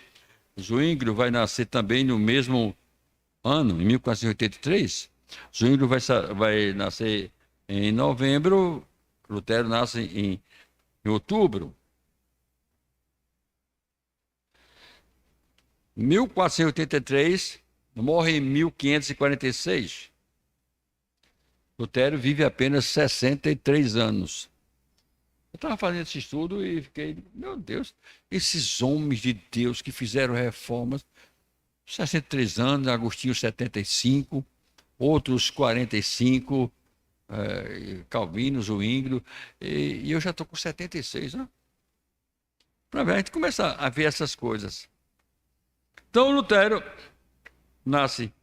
A: Zwinglio vai nascer também no mesmo ano, em 1483. Zwinglio vai nascer em novembro, Lutero nasce em outubro. 1483, morre em 1546. Lutero vive apenas 63 anos. Eu estava fazendo esse estudo e fiquei, meu Deus, esses homens de Deus que fizeram reformas, 63 anos, Agostinho 75, outros 45, Calvino, Zwinglio, e eu já estou com 76, né? Para ver, a gente começa a ver essas coisas. Então, Lutero nasce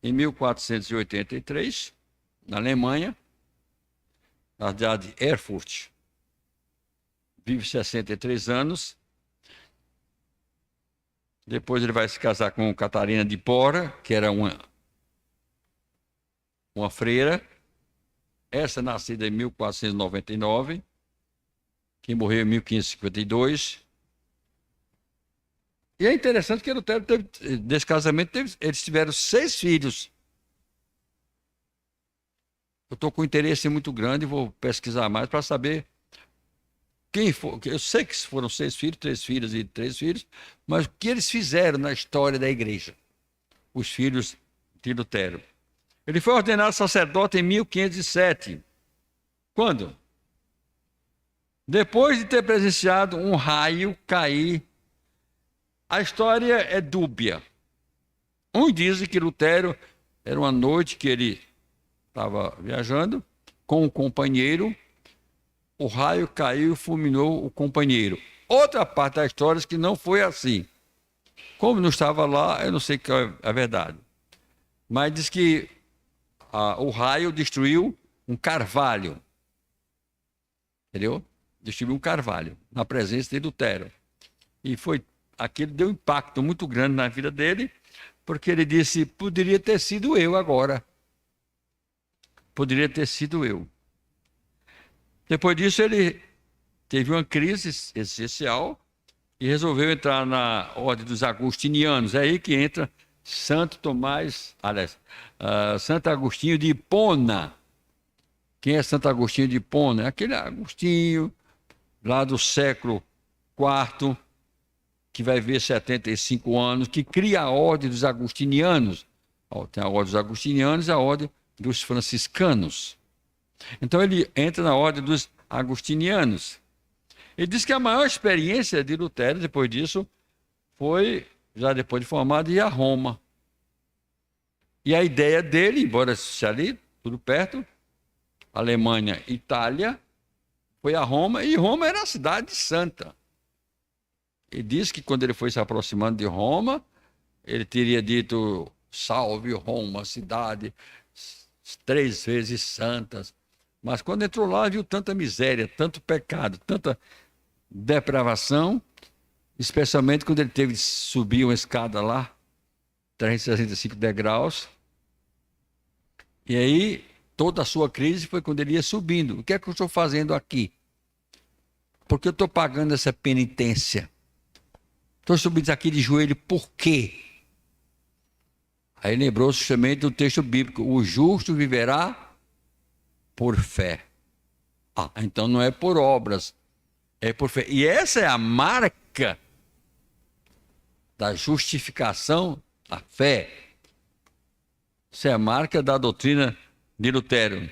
A: em 1483, na Alemanha, na cidade de Erfurt. Vive 63 anos. Depois ele vai se casar com Catarina de Bora, que era uma freira. Essa nascida em 1499, que morreu em 1552. E é interessante que Lutero desse casamento, eles tiveram 6 filhos. Eu estou com interesse muito grande, vou pesquisar mais para saber quem foi. Eu sei que foram 6 filhos, 3 filhas e 3 filhos, mas o que eles fizeram na história da igreja, os filhos de Lutero. Ele foi ordenado sacerdote em 1507. Quando? Depois de ter presenciado um raio cair. A história é dúbia. Uns dizem que Lutero, era uma noite que ele estava viajando com um companheiro, o raio caiu e fulminou o companheiro. Outra parte da história diz que não foi assim. Como não estava lá, eu não sei qual é a verdade. Mas diz que o raio destruiu um carvalho. Entendeu? distribuiu um carvalho, na presença de Lutero. E aquilo deu um impacto muito grande na vida dele, porque ele disse, poderia ter sido eu agora. Poderia ter sido eu. Depois disso, ele teve uma crise existencial e resolveu entrar na ordem dos agostinianos. É aí que entra Santo Agostinho de Hipona. Quem é Santo Agostinho de Hipona? É aquele Agostinho lá do século IV, que vai ver 75 anos, que cria a ordem dos agostinianos. Tem a ordem dos agostinianos e a ordem dos franciscanos. Então ele entra na ordem dos agostinianos. Ele diz que a maior experiência de Lutero, depois disso, foi, já depois de formado, ir a Roma. E a ideia dele, embora seja ali, tudo perto, Alemanha, Itália, foi a Roma, e Roma era a cidade santa. Ele diz que quando ele foi se aproximando de Roma, ele teria dito, salve Roma, cidade 3 vezes santas. Mas quando entrou lá, viu tanta miséria, tanto pecado, tanta depravação, especialmente quando ele teve de subir uma escada lá, 365 degraus. E aí, toda a sua crise foi quando ele ia subindo. O que é que eu estou fazendo aqui? Por que eu estou pagando essa penitência? Estou subindo aqui de joelho, por quê? Aí lembrou-se justamente do texto bíblico, o justo viverá por fé. Então não é por obras, é por fé. E essa é a marca da justificação, a fé. Essa é a marca da doutrina de Lutero.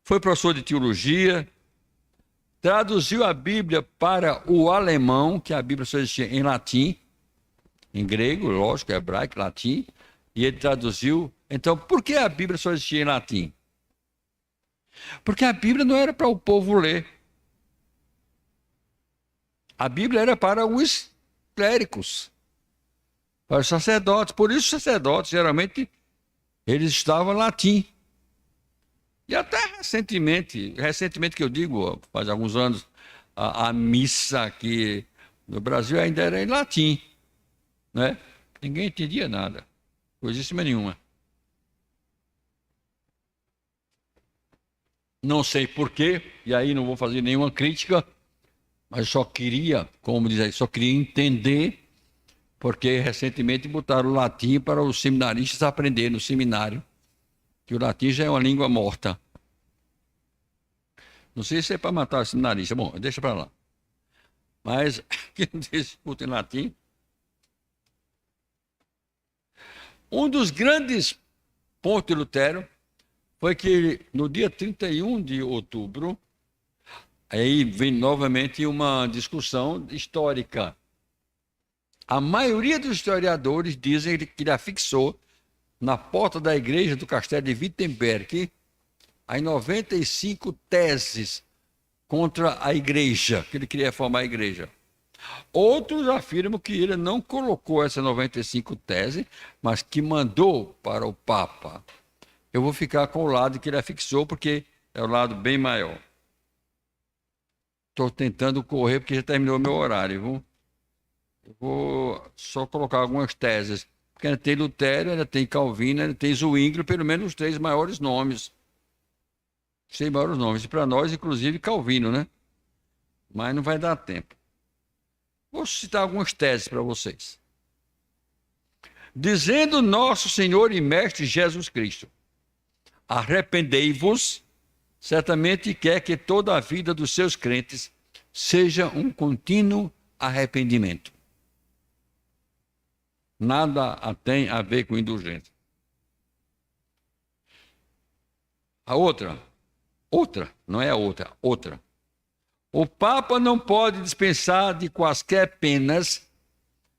A: Foi professor de teologia, traduziu a Bíblia para o alemão, que a Bíblia só existia em latim, em grego, lógico, hebraico, latim, e ele traduziu. Então, por que a Bíblia só existia em latim? Porque a Bíblia não era para o povo ler. A Bíblia era para os clérigos, para os sacerdotes. Por isso, os sacerdotes, geralmente, eles estavam em latim. E até recentemente que eu digo, faz alguns anos, a missa aqui no Brasil ainda era em latim, né? Ninguém entendia nada, coisíssima nenhuma. Não sei porquê, e aí não vou fazer nenhuma crítica, mas só queria, como diz aí, só queria entender, porque recentemente botaram o latim para os seminaristas aprenderem no seminário, que o latim já é uma língua morta. Não sei se é para matar o seminarista, bom, deixa para lá. Mas, que não discuta em latim. Um dos grandes pontos de Lutero foi que no dia 31 de outubro, aí vem novamente uma discussão histórica. A maioria dos historiadores dizem que ele afixou na porta da igreja do castelo de Wittenberg as 95 teses contra a igreja, que ele queria formar a igreja. Outros afirmam que ele não colocou essas 95 teses, mas que mandou para o Papa. Eu vou ficar com o lado que ele afixou, porque é o lado bem maior. Estou tentando correr, porque já terminou o meu horário, viu? Eu vou só colocar algumas teses. Porque ainda tem Lutero, ainda tem Calvino, ainda tem Zwingli, pelo menos os 3 maiores nomes. 6 maiores nomes. E para nós, inclusive, Calvino, né? Mas não vai dar tempo. Vou citar algumas teses para vocês. Dizendo nosso Senhor e Mestre Jesus Cristo, arrependei-vos, certamente quer que toda a vida dos seus crentes seja um contínuo arrependimento. Nada tem a ver com indulgência. A outra, não é a outra. O Papa não pode dispensar de quaisquer penas,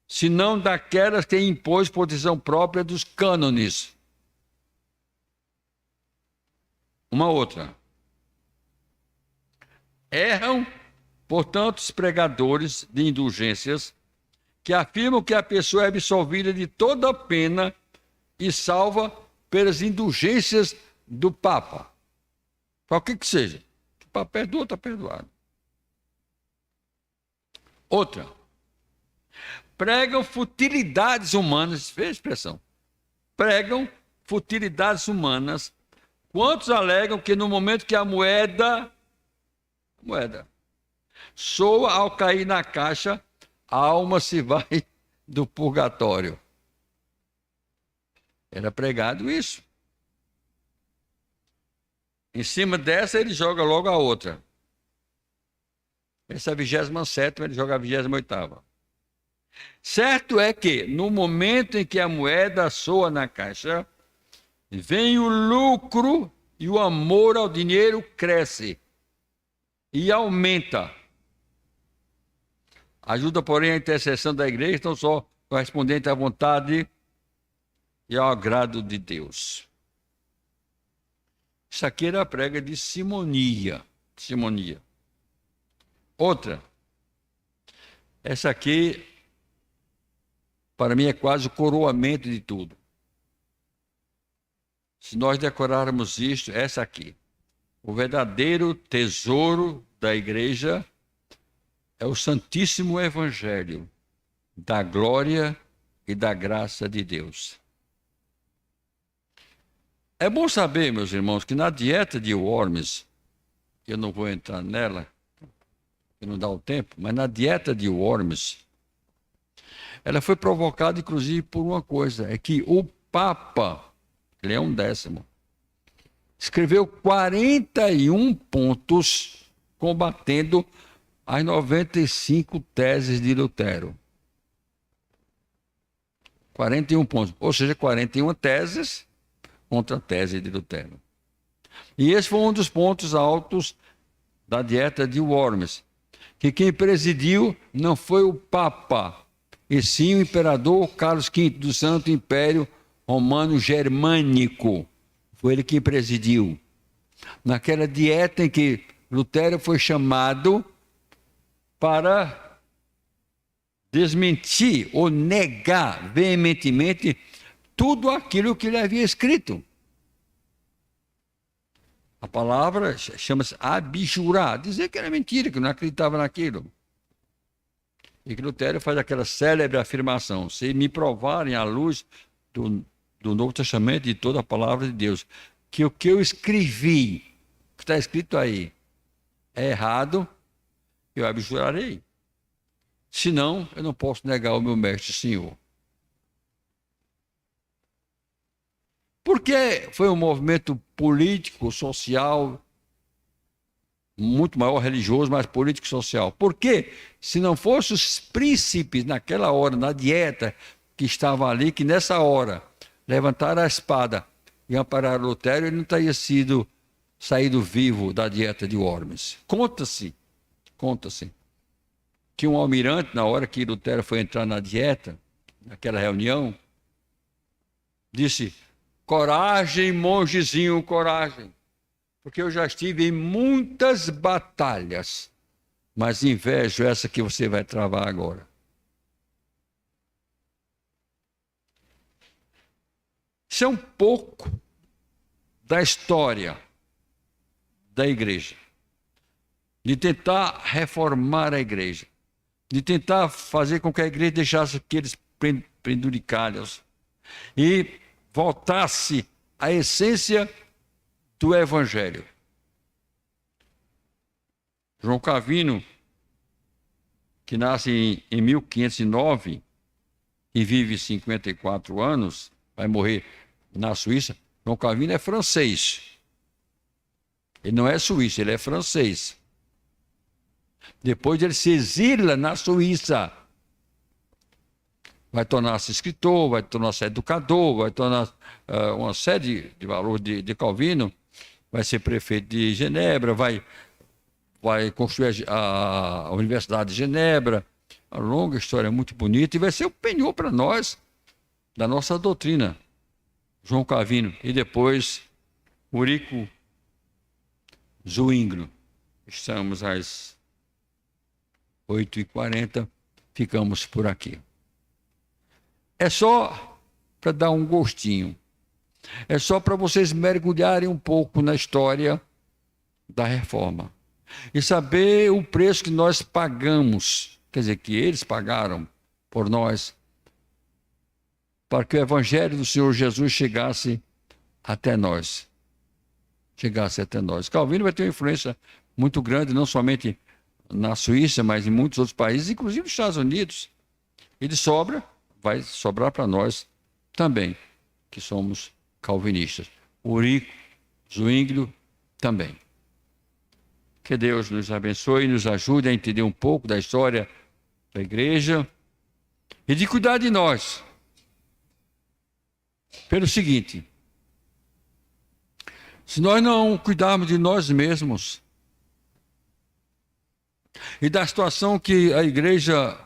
A: senão daquelas que impôs por decisão própria dos cânones. Uma outra. Erram, portanto, os pregadores de indulgências que afirmam que a pessoa é absolvida de toda pena e salva pelas indulgências do Papa. Qualquer que seja. para perdoar, está perdoado. Outra. Pregam futilidades humanas, veja a expressão. Pregam futilidades humanas. Quantos alegam que no momento que a moeda soa ao cair na caixa, a alma se vai do purgatório? Era pregado isso. Em cima dessa, ele joga logo a outra. Essa é a 27ª, ele joga a 28ª. Certo é que, no momento em que a moeda soa na caixa, vem o lucro e o amor ao dinheiro cresce e aumenta. Ajuda, porém, a intercessão da igreja, não só correspondente à vontade e ao agrado de Deus. Isso aqui era a prega de simonia. Outra. Essa aqui, para mim, é quase o coroamento de tudo. Se nós decorarmos isto, essa aqui. O verdadeiro tesouro da igreja é o Santíssimo Evangelho da glória e da graça de Deus. É bom saber, meus irmãos, que na dieta de Worms, eu não vou entrar nela, que não dá o tempo, mas na dieta de Worms, ela foi provocada, inclusive, por uma coisa, é que o Papa Leão X escreveu 41 pontos combatendo as 95 teses de Lutero. 41 pontos, ou seja, 41 teses contra a tese de Lutero. E esse foi um dos pontos altos da dieta de Worms, que quem presidiu não foi o Papa, e sim o imperador Carlos V do Santo Império Romano Germânico. Foi ele que presidiu. Naquela dieta em que Lutero foi chamado para desmentir ou negar veementemente tudo aquilo que ele havia escrito. A palavra chama-se abjurar, dizer que era mentira, que não acreditava naquilo. E que Lutero faz aquela célebre afirmação: se me provarem à luz do Novo Testamento e de toda a palavra de Deus, que o que eu escrevi, que está escrito aí, é errado, eu abjurarei. Senão, eu não posso negar o meu mestre Senhor. Porque foi um movimento político, social, muito maior religioso, mas político social. Porque se não fossem os príncipes naquela hora, na dieta, que estavam ali, que nessa hora levantaram a espada e ampararam Lutero, ele não teria saído vivo da dieta de Worms. Conta-se que um almirante, na hora que Lutero foi entrar na dieta, naquela reunião, disse: coragem, mongezinho, coragem, porque eu já estive em muitas batalhas, mas invejo essa que você vai travar agora. Isso é um pouco da história da igreja, de tentar reformar a igreja, de tentar fazer com que a igreja deixasse aqueles penduricalhos e voltasse à essência do Evangelho. João Calvino, que nasce em 1509 e vive 54 anos, vai morrer na Suíça. João Calvino é francês. Ele não é suíço, ele é francês. Depois ele se exila na Suíça. Vai tornar-se escritor, vai tornar-se educador, vai tornar uma série de valores de Calvino, vai ser prefeito de Genebra, vai construir a Universidade de Genebra. Uma longa história muito bonita, e vai ser o penhor para nós da nossa doutrina. João Calvino. E depois Eurico Zwinglio. Estamos às 8h40, ficamos por aqui. É só para dar um gostinho. É só para vocês mergulharem um pouco na história da reforma. e saber o preço que nós pagamos, quer dizer, que eles pagaram por nós, para que o Evangelho do Senhor Jesus chegasse até nós. Chegasse até nós. Calvino vai ter uma influência muito grande, não somente na Suíça, mas em muitos outros países, inclusive nos Estados Unidos. Ele sobra, vai sobrar para nós também, que somos calvinistas. Eurico, Zwinglio também. Que Deus nos abençoe e nos ajude a entender um pouco da história da igreja e de cuidar de nós. Pelo seguinte, se nós não cuidarmos de nós mesmos e da situação que a igreja,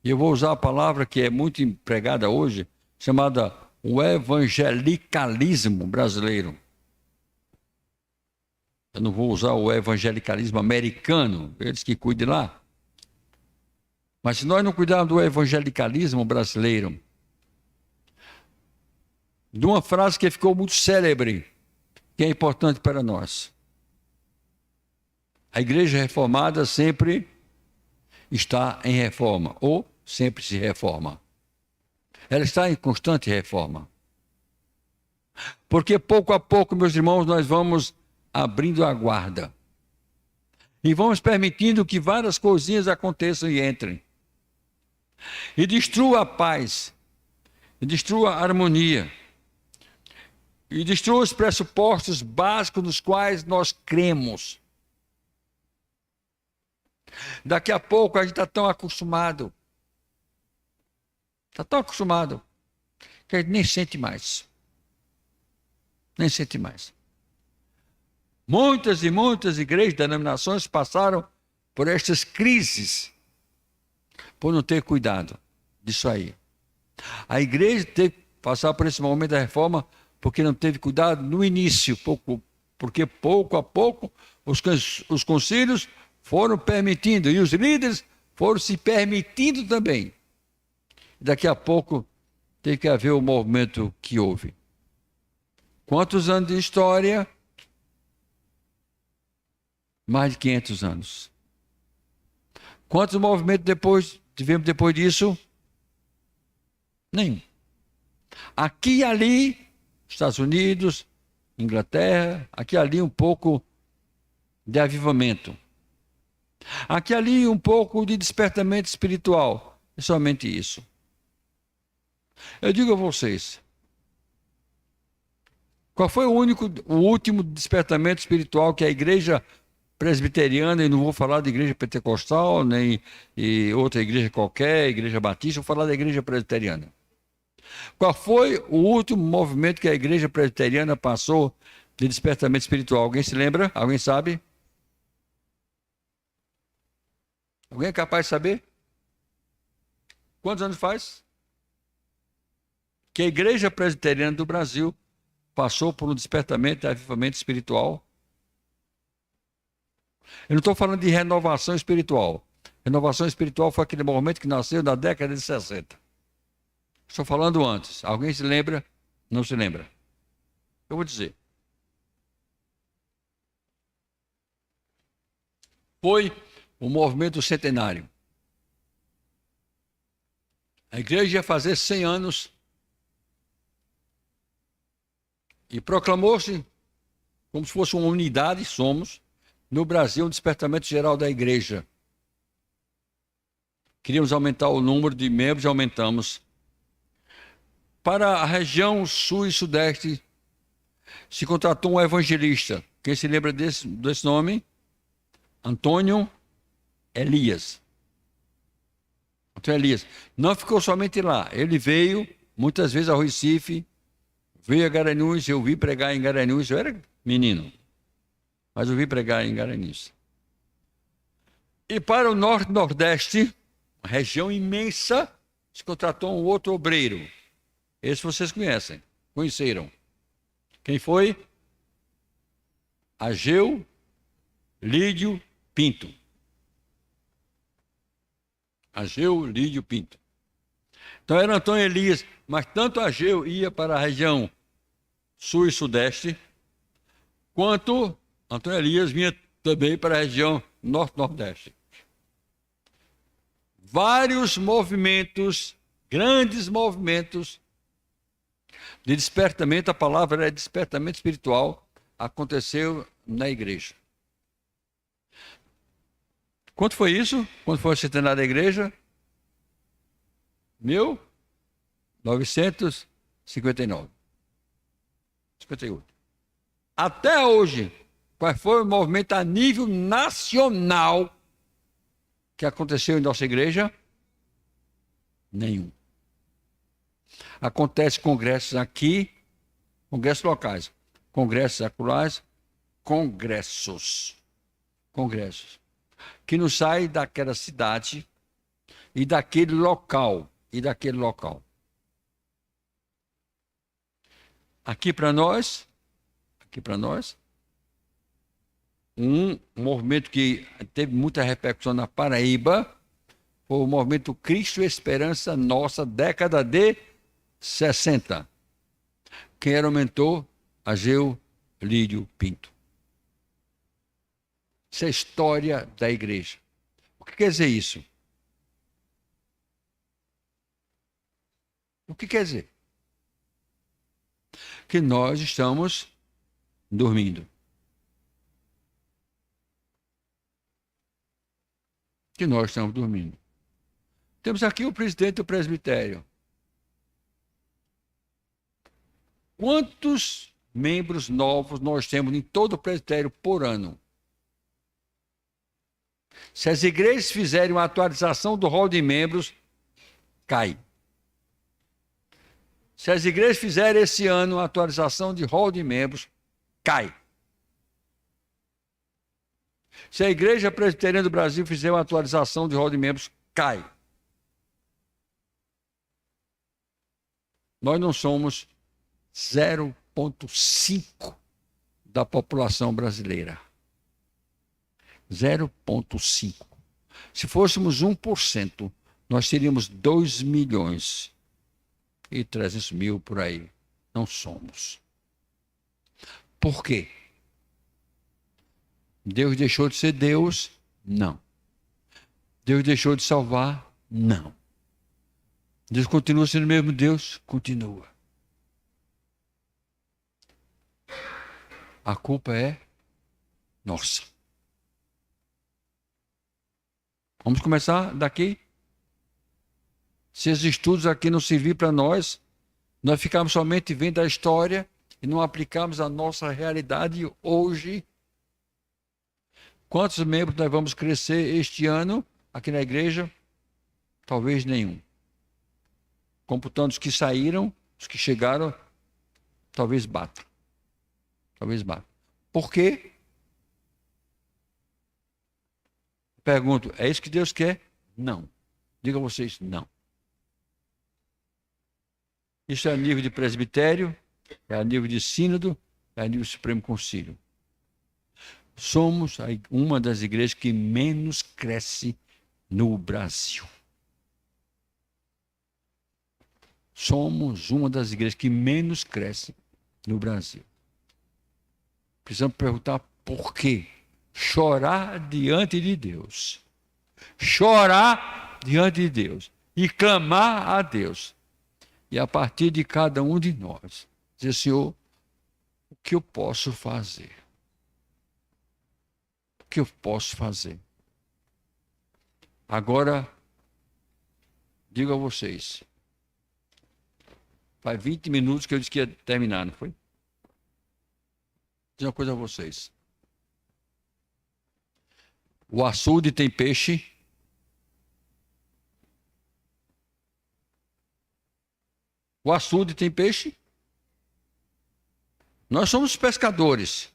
A: e eu vou usar a palavra que é muito empregada hoje, chamada o evangelicalismo brasileiro. Eu não vou usar o evangelicalismo americano, eles que cuidem lá. Mas se nós não cuidarmos do evangelicalismo brasileiro, de uma frase que ficou muito célebre, que é importante para nós. A igreja reformada sempre está em reforma, ou sempre se reforma. Ela está em constante reforma. Porque pouco a pouco, meus irmãos, nós vamos abrindo a guarda. E vamos permitindo que várias coisinhas aconteçam e entrem. E destrua a paz, e destrua a harmonia, e destrua os pressupostos básicos nos quais nós cremos. Daqui a pouco a gente está tão acostumado, que a gente nem sente mais. Nem sente mais. Muitas e muitas igrejas, denominações passaram por estas crises, por não ter cuidado disso aí. A igreja teve que passar por esse momento da reforma porque não teve cuidado no início, porque pouco a pouco os concílios foram permitindo e os líderes foram se permitindo também. Daqui a pouco tem que haver o movimento que houve. Quantos anos de história? Mais de 500 anos. Quantos movimentos tivemos depois disso? Nenhum. Aqui e ali, Estados Unidos, Inglaterra, aqui e ali um pouco de avivamento. Aqui e ali um pouco de despertamento espiritual. É somente isso. Eu digo a vocês, qual foi o último despertamento espiritual que a igreja presbiteriana, e não vou falar de igreja pentecostal, nem outra igreja qualquer, igreja batista, vou falar da igreja presbiteriana. Qual foi o último movimento que a igreja presbiteriana passou de despertamento espiritual? Alguém se lembra? Alguém sabe? Alguém é capaz de saber? Quantos anos faz que a igreja presbiteriana do Brasil passou por um despertamento e avivamento espiritual? Eu não estou falando de renovação espiritual. Renovação espiritual foi aquele movimento que nasceu na década de 60. Estou falando antes. Alguém se lembra? Não se lembra? Eu vou dizer. Foi o movimento centenário. A igreja ia fazer 100 anos e proclamou-se como se fosse uma unidade, somos, no Brasil, um despertamento geral da igreja. Queríamos aumentar o número de membros e aumentamos. Para a região sul e sudeste, se contratou um evangelista. Quem se lembra desse nome? Antônio Elias. Antônio Elias. Não ficou somente lá. Ele veio, muitas vezes, ao Recife, veio a Garanhuns, eu vi pregar em Garanhuns, eu era menino. Mas eu vi pregar em Garanhuns. E para o norte e nordeste, uma região imensa, se contratou um outro obreiro. Esse vocês conheceram. Quem foi? Ageu Lídio Pinto. Ageu Lídio Pinto. Então era Antônio Elias, mas tanto Ageu ia para a região sul e sudeste, quanto Antônio Elias vinha também para a região norte-nordeste. Vários movimentos, grandes movimentos de despertamento, a palavra é despertamento espiritual, aconteceu na igreja. Quanto foi isso? Quando foi o centenário da igreja? 1959. 58. Até hoje, qual foi o movimento a nível nacional que aconteceu em nossa igreja? Nenhum. Acontece congressos aqui, congressos locais, congressos seculares, congressos, que não saem daquela cidade e daquele local, Aqui para nós, um movimento que teve muita repercussão na Paraíba foi o movimento Cristo Esperança Nossa, década de 60. Quem era o mentor? Ageu Lídio Pinto. Isso é a história da igreja. O que quer dizer isso? O que quer dizer? Que nós estamos dormindo. Temos aqui o presidente do presbitério. Quantos membros novos nós temos em todo o presbitério por ano? Se as igrejas fizerem uma atualização do rol de membros, cai. Se as igrejas fizerem esse ano uma atualização de rol de membros, cai. Se a Igreja Presbiteriana do Brasil fizer uma atualização de rol de membros, cai. Nós não somos 0,5% da população brasileira. 0,5%. Se fôssemos 1%, nós teríamos 2.300.000 por aí. Não somos. Por quê? Deus deixou de ser Deus? Não. Deus deixou de salvar? Não. Deus continua sendo o mesmo Deus? Continua. A culpa é nossa. Vamos começar daqui. Se os estudos aqui não servir para nós ficamos somente vendo a história e não aplicamos a nossa realidade hoje. Quantos membros nós vamos crescer este ano aqui na igreja? Talvez nenhum. Computando os que saíram, os que chegaram, talvez batam. Por quê? Pergunto, é isso que Deus quer? Não. Diga a vocês, não. Isso é a nível de presbitério, é a nível de sínodo, é a nível de Supremo Concílio. Somos uma das igrejas que menos cresce no Brasil. Somos uma das igrejas que menos cresce no Brasil. Precisamos perguntar por quê? Chorar diante de Deus. Chorar diante de Deus. E clamar a Deus. E a partir de cada um de nós, dizer, Senhor, o que eu posso fazer? O que eu posso fazer? Agora, digo a vocês, faz 20 minutos que eu disse que ia terminar, não foi? Vou dizer uma coisa a vocês. O açude tem peixe. O açude tem peixe. Nós somos pescadores.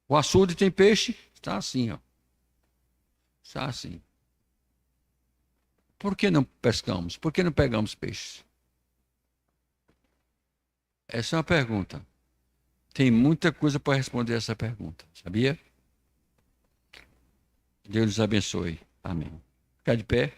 A: O açude tem peixe. Está assim, ó. Está assim. Por que não pescamos? Por que não pegamos peixes? Essa é uma pergunta. Tem muita coisa para responder essa pergunta. Sabia? Deus nos abençoe. Amém. Ficar de pé.